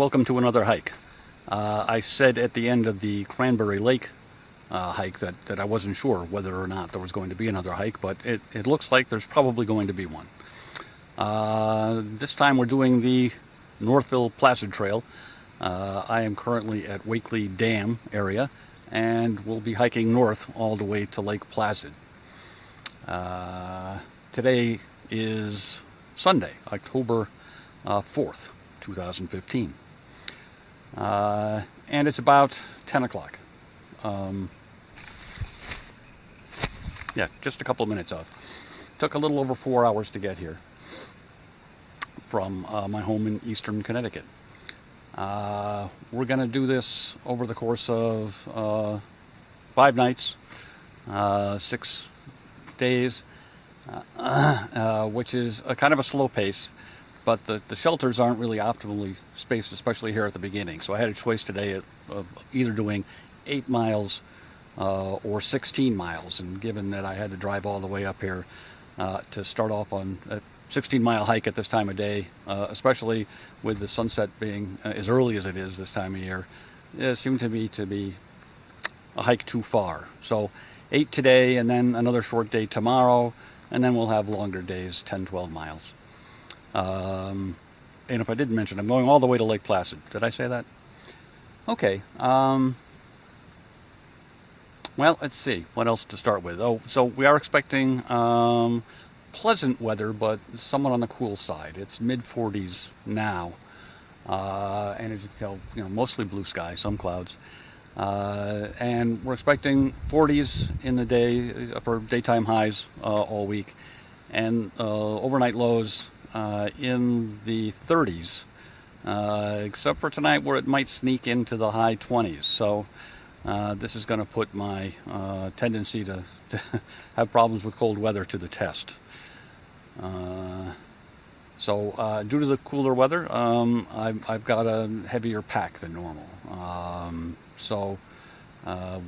welcome to another hike. I said at the end of the Cranberry Lake hike that I wasn't sure whether or not there was going to be another hike, but it looks like there's probably going to be one. This time we're doing the Northville-Placid Trail. I am currently at Wakely Dam area, and we'll be hiking north all the way to Lake Placid. Today is Sunday, October 4th, 2015. And it's about 10 o'clock. Yeah, just a couple of minutes out. Took a little over 4 hours to get here from my home in eastern Connecticut. We're going to do this over the course of 5 nights, 6 days, which is a kind of a slow pace, but the shelters aren't really optimally spaced, especially here at the beginning. So I had a choice today of either doing 8 miles or 16 miles, and given that I had to drive all the way up here to start off on a 16-mile hike at this time of day, especially with the sunset being as early as it is this time of year, it seemed to me to be a hike too far. So 8 today, and then another short day tomorrow, and then we'll have longer days, 10, 12 miles. And if I didn't mention, I'm going all the way to Lake Placid. Did I say that? Okay. Well, let's see. What else to start with? Oh, so we are expecting pleasant weather, but somewhat on the cool side. It's mid-40s now. And as you can tell, mostly blue sky, some clouds. And we're expecting 40s in the day for daytime highs all week, and overnight lows in the 30s, except for tonight where it might sneak into the high 20s. So this is going to put my tendency to have problems with cold weather to the test. So due to the cooler weather, I've got a heavier pack than normal. So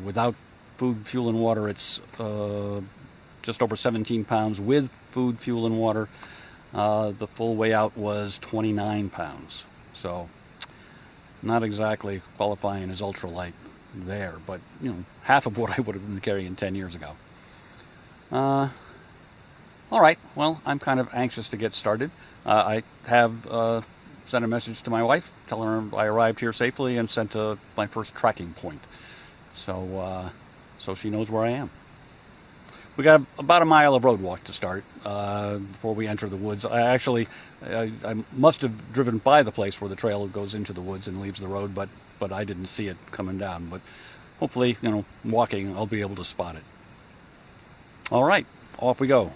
without food, fuel, and water, it's just over 17 pounds. With food, fuel, and water, the full way out was 29 pounds. So not exactly qualifying as ultralight there, but half of what I would have been carrying 10 years ago. All right, well, I'm kind of anxious to get started. I have sent a message to my wife telling her I arrived here safely and sent my first tracking point. So she knows where I am. We got about a mile of road walk to start before we enter the woods. I must have driven by the place where the trail goes into the woods and leaves the road, but I didn't see it coming down. But hopefully, walking, I'll be able to spot it. All right, off we go.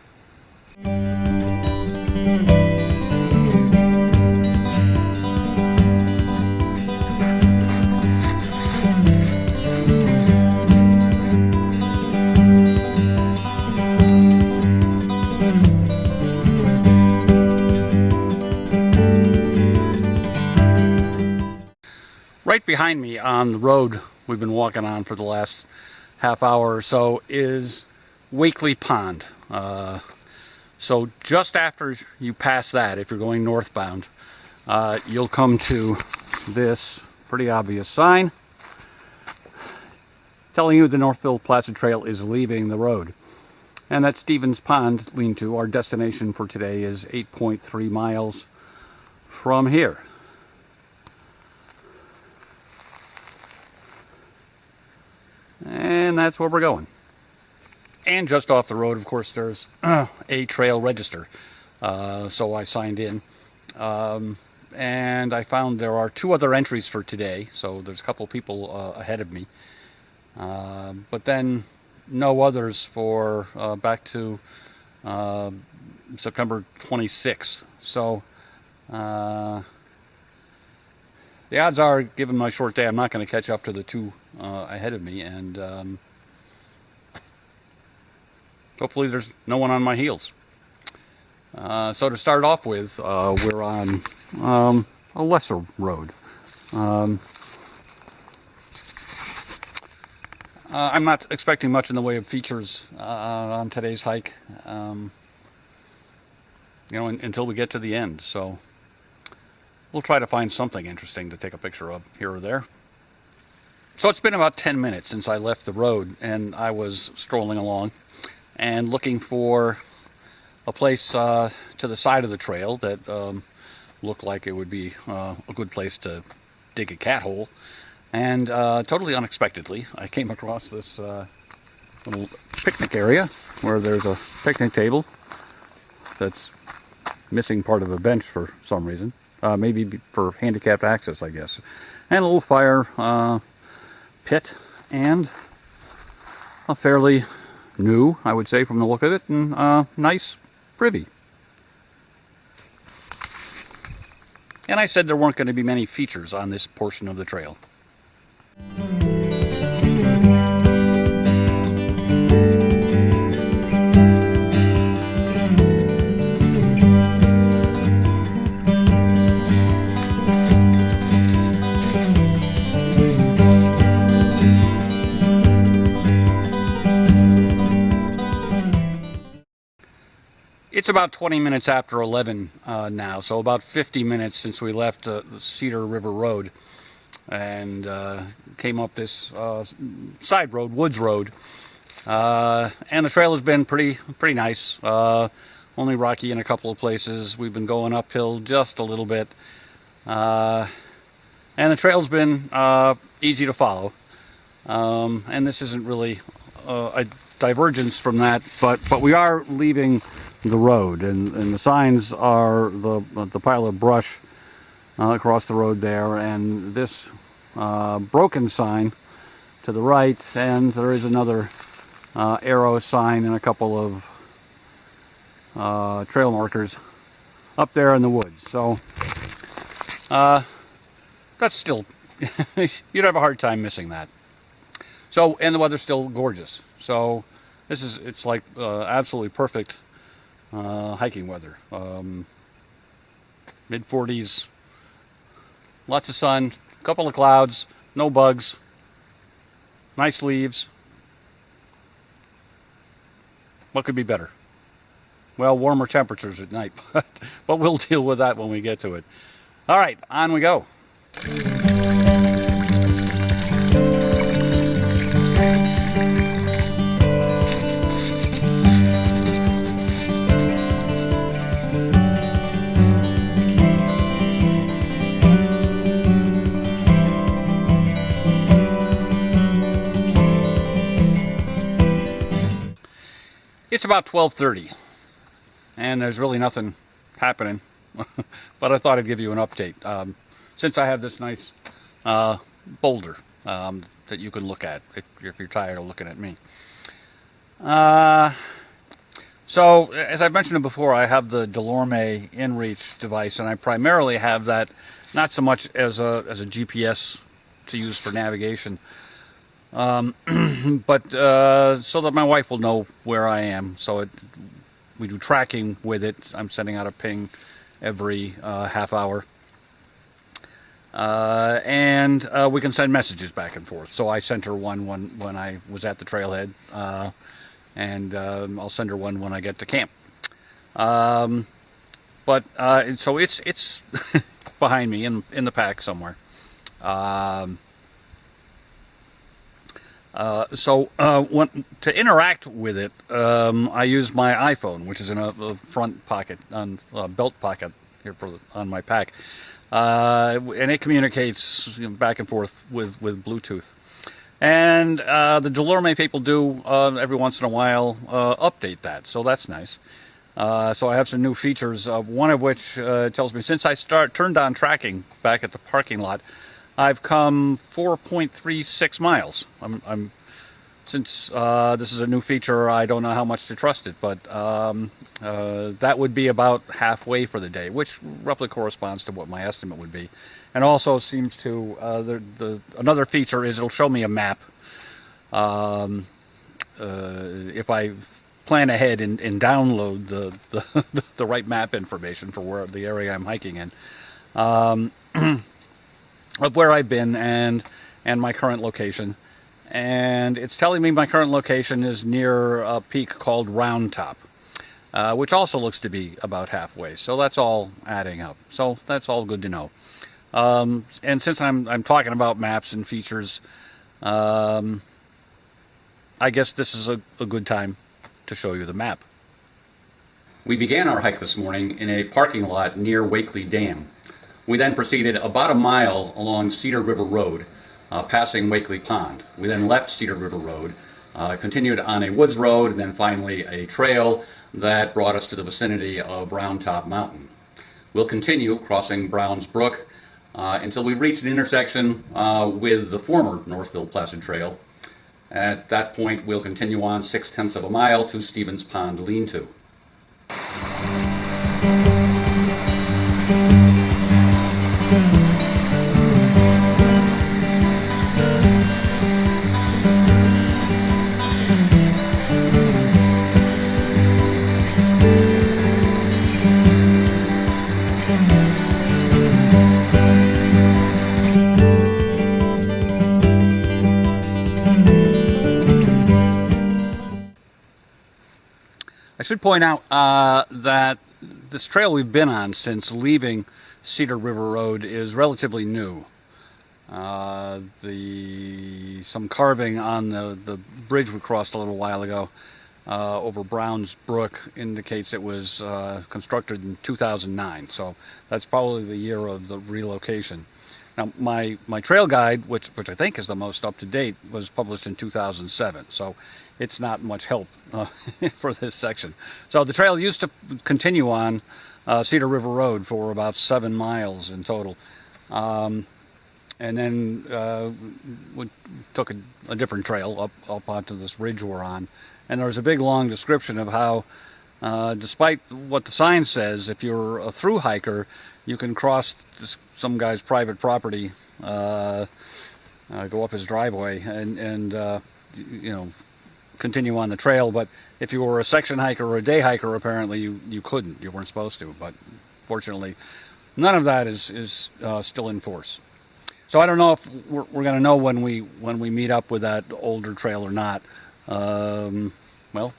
Right behind me on the road we've been walking on for the last half hour or so is Wakely Pond. So just after you pass that, if you're going northbound, you'll come to this pretty obvious sign telling you the Northville-Placid Trail is leaving the road. And that Stevens Pond lean-to, our destination for today, is 8.3 miles from here. And that's where we're going. And just off the road, of course, there's a trail register. So I signed in. And I found there are 2 other entries for today. So there's a couple people ahead of me. But then no others for back to September 26th. So the odds are, given my short day, I'm not going to catch up to the 2 ahead of me, and hopefully there's no one on my heels. So to start off with, we're on a lesser road. I'm not expecting much in the way of features on today's hike, until we get to the end. So we'll try to find something interesting to take a picture of here or there. So it's been about 10 minutes since I left the road, and I was strolling along and looking for a place to the side of the trail that looked like it would be a good place to dig a cat hole. And totally unexpectedly, I came across this little picnic area where there's a picnic table that's missing part of a bench for some reason. Maybe for handicapped access, I guess. And a little fire pit, and a fairly new, I would say from the look of it, and nice privy. And I said there weren't going to be many features on this portion of the trail. It's about 20 minutes after 11 now, so about 50 minutes since we left the Cedar River Road and came up this side road, Woods Road, and the trail has been pretty nice. Only rocky in a couple of places. We've been going uphill just a little bit, and the trail's been easy to follow. And this isn't really a divergence from that, but we are leaving the road, and the signs are the pile of brush across the road there, and this broken sign to the right, and there is another arrow sign and a couple of trail markers up there in the woods. So that's still you'd have a hard time missing that. So, and the weather's still gorgeous. So it's like absolutely perfect hiking weather. Mid-40s, lots of sun, a couple of clouds, no bugs, nice leaves. What could be better? Well, warmer temperatures at night, but we'll deal with that when we get to it. All right, on we go. It's about 12:30, and there's really nothing happening, but I thought I'd give you an update. Since I have this nice boulder that you can look at if you're tired of looking at me. So, as I mentioned before, I have the Delorme InReach device, and I primarily have that not so much as a GPS to use for navigation, but so that my wife will know where I am. So we do tracking with it. I'm sending out a ping every half hour, and we can send messages back and forth. So I sent her one when I was at the trailhead, and I'll send her one when I get to camp. But so it's behind me in the pack somewhere. To interact with it, I use my iPhone, which is in a front pocket, on a belt pocket here on my pack, and it communicates back and forth with Bluetooth. And the Delorme people do every once in a while update that, so that's nice. So I have some new features, one of which tells me since I turned on tracking back at the parking lot, I've come 4.36 miles. Since this is a new feature, I don't know how much to trust it, but that would be about halfway for the day, which roughly corresponds to what my estimate would be. And also seems to, another feature is it'll show me a map. If I plan ahead and download the right map information for the area I'm hiking in. Of where I've been and my current location, and it's telling me my current location is near a peak called Round Top. which also looks to be about halfway. So that's all adding up. So that's all good to know. And since I'm talking about maps and features, I guess this is a good time to show you the map. We began our hike this morning in a parking lot near Wakely Dam. We then proceeded about a mile along Cedar River Road, passing Wakely Pond. We then left Cedar River Road, continued on a woods road, and then finally a trail that brought us to the vicinity of Round Top Mountain. We'll continue crossing Browns Brook until we reach an intersection with the former Northville-Placid Trail. At that point, we'll continue on 6/10 of a mile to Stevens Pond Lean-To. I should point out that this trail we've been on since leaving Cedar River Road is relatively new. Some carving on the bridge we crossed a little while ago over Browns Brook indicates it was constructed in 2009, so that's probably the year of the relocation. Now, my trail guide, which I think is the most up-to-date, was published in 2007, so it's not much help for this section. So the trail used to continue on Cedar River Road for about 7 miles in total. And then we took a different trail up onto this ridge we're on. And there's a big, long description of how, despite what the sign says, if you're a through hiker, you can cross some guy's private property, go up his driveway, and continue on the trail. But if you were a section hiker or a day hiker, apparently you couldn't. You weren't supposed to. But fortunately, none of that is still in force. So I don't know if we're going to know when we meet up with that older trail or not. Well,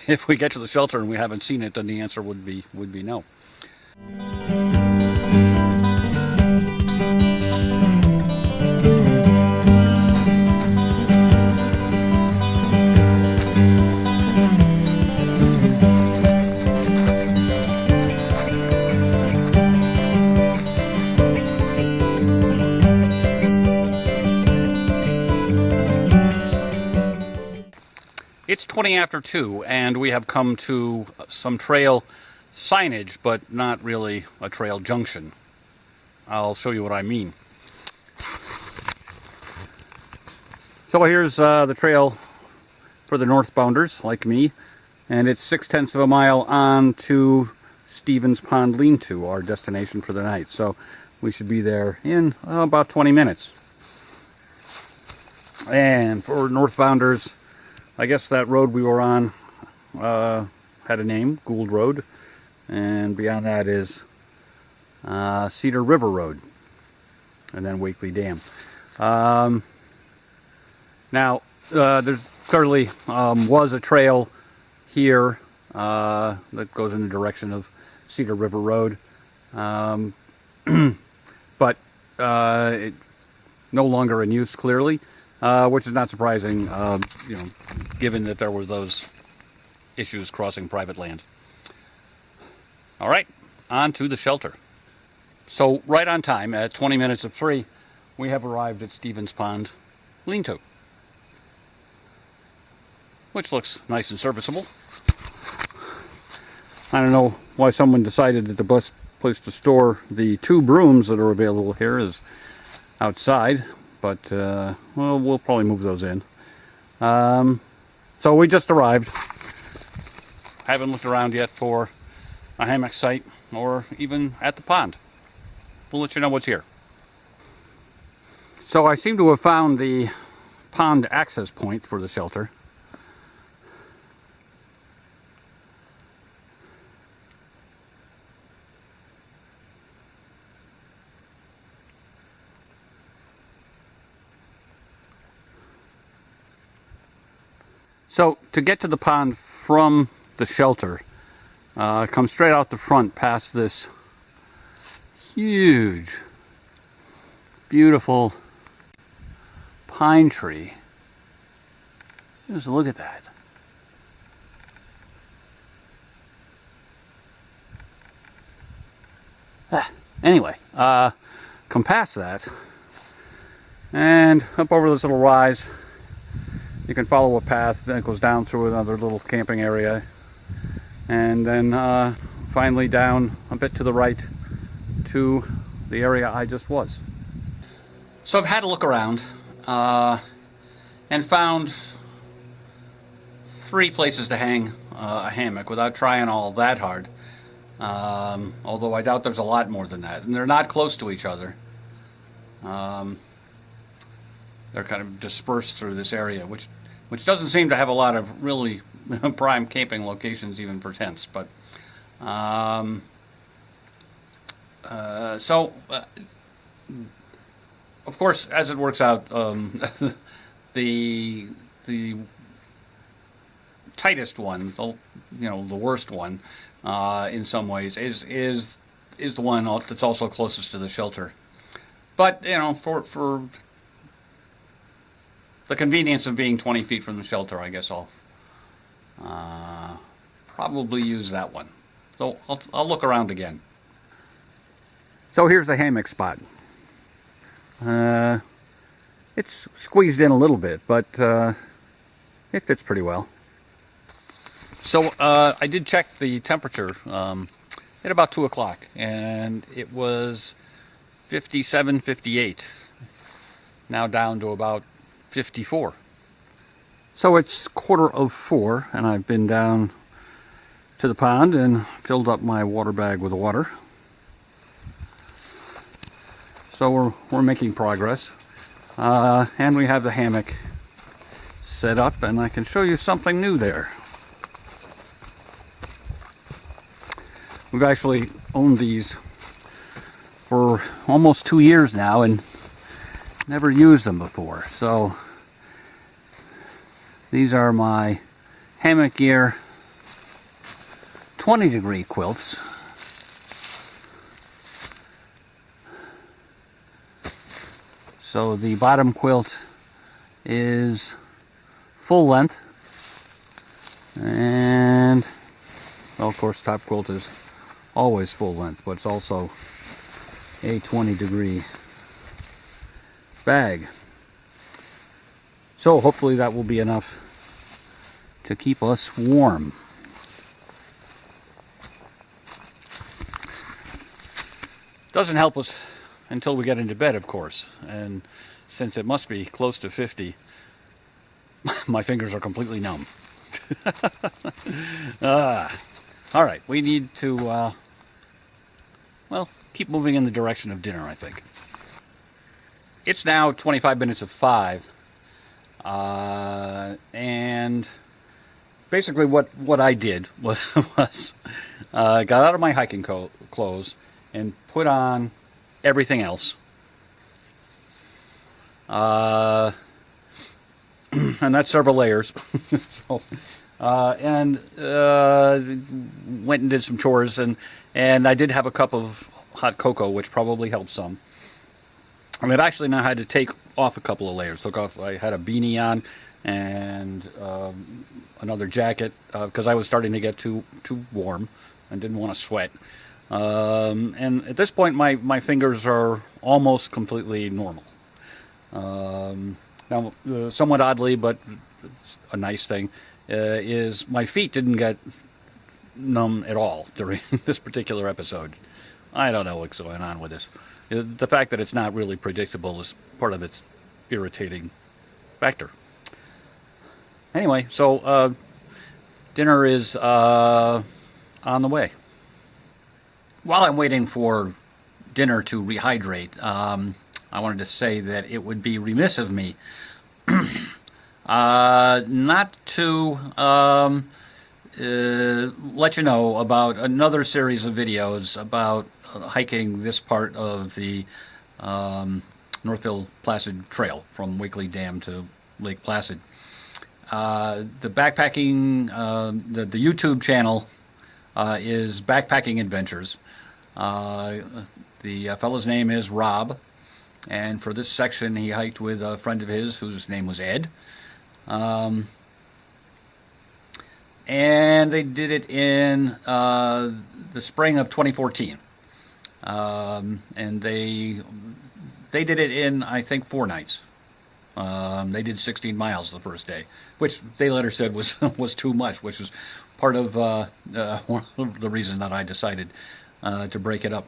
if we get to the shelter and we haven't seen it, then the answer would be no. It's 20 after 2, and we have come to some trail signage, but not really a trail junction. I'll show you what I mean. So here's the trail for the northbounders, like me, and it's 6/10 of a mile on to Stevens Pond Lean-To, our destination for the night. So we should be there in about 20 minutes. And for northbounders, I guess that road we were on had a name, Gould Road, and beyond that is Cedar River Road, and then Wakely Dam. Now, there's clearly was a trail here that goes in the direction of Cedar River Road, but it's no longer in use, clearly. Which is not surprising, given that there were those issues crossing private land. All right, on to the shelter. So right on time, at 20 minutes of 3, we have arrived at Stevens Pond Lean-To, which looks nice and serviceable. I don't know why someone decided that the best place to store the 2 brooms that are available here is outside. But, well, we'll probably move those in. So we just arrived. Haven't looked around yet for a hammock site or even at the pond. We'll let you know what's here. So I seem to have found the pond access point for the shelter. So to get to the pond from the shelter, Come straight out the front past this huge, beautiful pine tree. Just look at that. Anyway, come past that and up over this little rise. You can follow a path that goes down through another little camping area, and then finally down a bit to the right to the area I just was. So I've had a look around and found 3 places to hang a hammock without trying all that hard. Although I doubt there's a lot more than that, and they're not close to each other. They're kind of dispersed through this area, which doesn't seem to have a lot of really prime camping locations, even for tents. But of course, as it works out, the tightest one, the worst one, in some ways, is the one that's also closest to the shelter. But for the convenience of being 20 feet from the shelter, I guess I'll probably use that one. So I'll look around again. So here's the hammock spot. It's squeezed in a little bit, but it fits pretty well. So I did check the temperature at about 2 o'clock, and it was 57, 58. Now down to about 54. So it's 3:45, and I've been down to the pond and filled up my water bag with water. So we're making progress, and we have the hammock set up, and I can show you something new there. We've actually owned these for almost 2 years now and never used them before. So these are my Hammock Gear 20-degree quilts. So the bottom quilt is full length, and well, of course, top quilt is always full length, but it's also a 20-degree bag. So hopefully that will be enough to keep us warm. Doesn't help us until we get into bed, of course, and since it must be close to 50, my fingers are completely numb. All right, we need to well, keep moving in the direction of dinner, I think. It's now 25 minutes of 5, and basically what I did was got out of my hiking clothes and put on everything else, and that's several layers. So, and went and did some chores, and I did have a cup of hot cocoa, which probably helped some. And I've actually now had to take off a couple of layers. I had a beanie on and another jacket because I was starting to get too warm and didn't want to sweat. And at this point, my fingers are almost completely normal. Now, somewhat oddly, but it's a nice thing, is my feet didn't get numb at all during this particular episode. I don't know what's going on with this. The fact that it's not really predictable is part of its irritating factor. Anyway, so dinner is on the way. While I'm waiting for dinner to rehydrate, I wanted to say that it would be remiss of me not to let you know about another series of videos about hiking this part of the Northville-Placid trail from Wakely Dam to Lake Placid. The backpacking, the YouTube channel is Backpacking Adventures. The fellow's name is Rob, and for this section he hiked with a friend of his whose name was Ed. And they did it in the spring of 2014. And they did it in, I think, 4 nights. They did 16 miles the first day, which they later said was too much, which was part of one of the reason that I decided to break it up.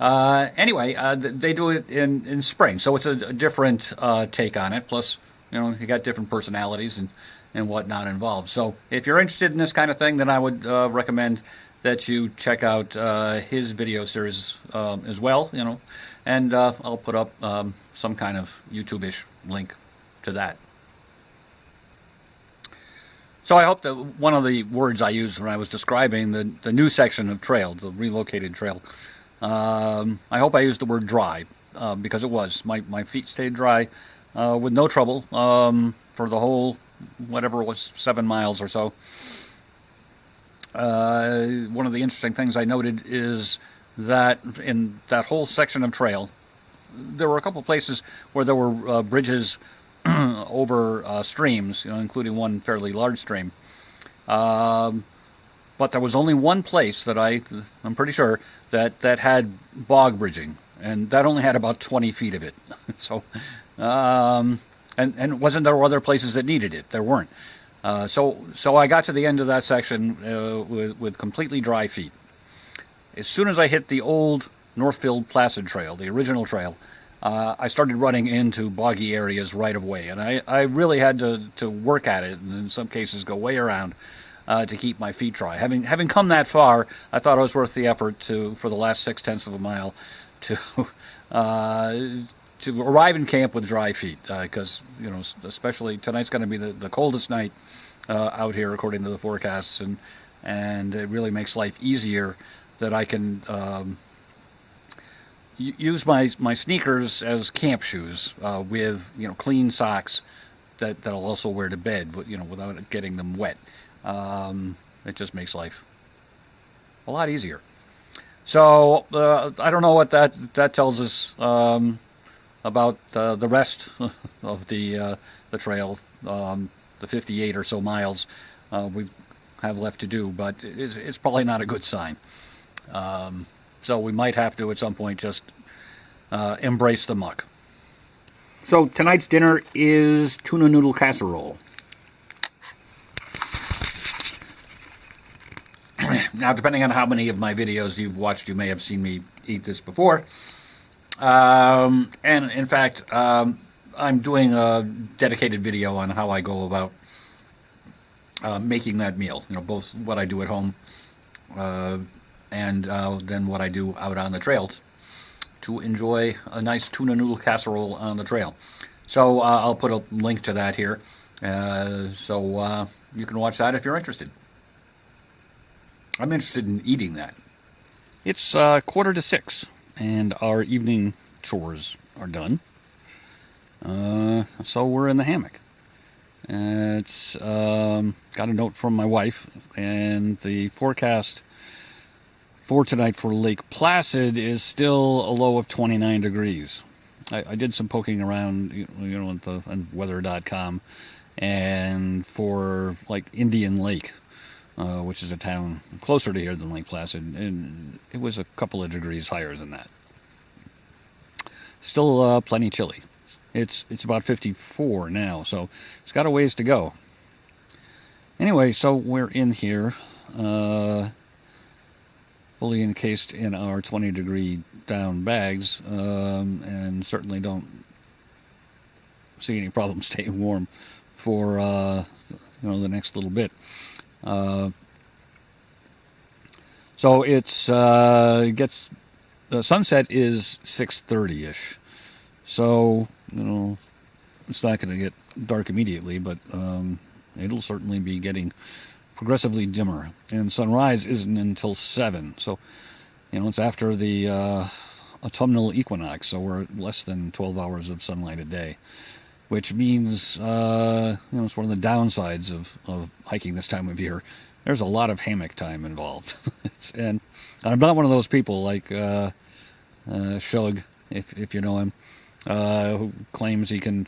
Anyway, they do it in spring, so it's a different take on it. Plus, you got different personalities and whatnot involved. So if you're interested in this kind of thing, then I would recommend that you check out his video series as well, and I'll put up some kind of YouTube-ish link to that. So I hope that one of the words I used when I was describing the new section of trail, the relocated trail, I hope I used the word dry, because it was. My feet stayed dry with no trouble for the whole, whatever it was, 7 miles or so. One of the interesting things I noted is that in that whole section of trail, there were a couple places where there were bridges over streams, including one fairly large stream. But there was only one place that I'm pretty sure that had bog bridging, and that only had about 20 feet of it. So, and wasn't there other places that needed it? There weren't. So I got to the end of that section with completely dry feet. As soon as I hit the old Northville-Placid trail, the original trail, I started running into boggy areas right away, and I really had to work at it, and in some cases go way around to keep my feet dry. Having come that far, I thought it was worth the effort for the last 0.6 of a mile to arrive in camp with dry feet, because especially tonight's going to be the coldest night out here according to the forecasts, and it really makes life easier that I can use my sneakers as camp shoes with clean socks that I'll also wear to bed, but without getting them wet. It just makes life a lot easier. So I don't know what that tells us about the rest of the trail, the 58 or so miles we have left to do, but it's probably not a good sign. So we might have to at some point just embrace the muck. So tonight's dinner is tuna noodle casserole. Now, depending on how many of my videos you've watched, you may have seen me eat this before. And in fact, I'm doing a dedicated video on how I go about making that meal. Both what I do at home and then what I do out on the trails to enjoy a nice tuna noodle casserole on the trail. So I'll put a link to that here, so you can watch that if you're interested. I'm interested in eating that. It's 5:45, and our evening chores are done. So we're in the hammock. It's got a note from my wife, and the forecast for tonight for Lake Placid is still a low of 29 degrees. I did some poking around, on weather.com, and for like Indian Lake, which is a town closer to here than Lake Placid, and it was a couple of degrees higher than that. Still plenty chilly. It's about 54 now, so it's got a ways to go. Anyway, so we're in here, fully encased in our 20-degree down bags, and certainly don't see any problem staying warm for the next little bit. So it's gets the sunset is 6:30ish. So it's not going to get dark immediately, but it'll certainly be getting progressively dimmer. And sunrise isn't until 7. So it's after the autumnal equinox. So we're at less than 12 hours of sunlight a day. which means it's one of the downsides of hiking this time of year. There's a lot of hammock time involved. And I'm not one of those people like Shug, if you know him, who claims he can,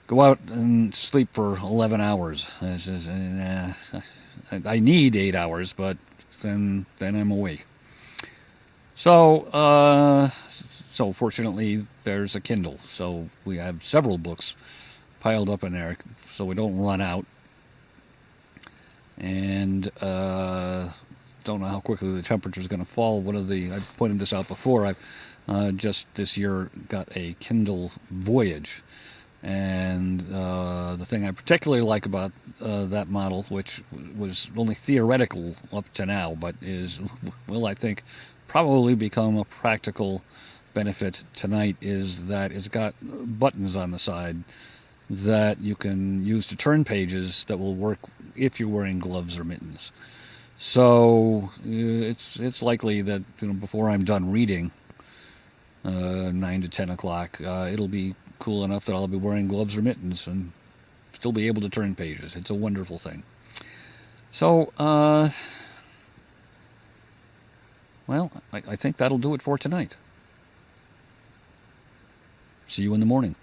go out and sleep for 11 hours. I need 8 hours, but then I'm awake. So fortunately, there's a Kindle. So we have several books piled up in there, so we don't run out. And don't know how quickly the temperature is going to fall. I've pointed this out before. I've just this year got a Kindle Voyage. And the thing I particularly like about that model, which was only theoretical up to now, but will I think probably become a practical benefit tonight, is that it's got buttons on the side that you can use to turn pages that will work if you're wearing gloves or mittens. So it's likely that before I'm done reading, 9 to 10 o'clock, it'll be cool enough that I'll be wearing gloves or mittens and still be able to turn pages. It's a wonderful thing. So, I think that'll do it for tonight. See you in the morning.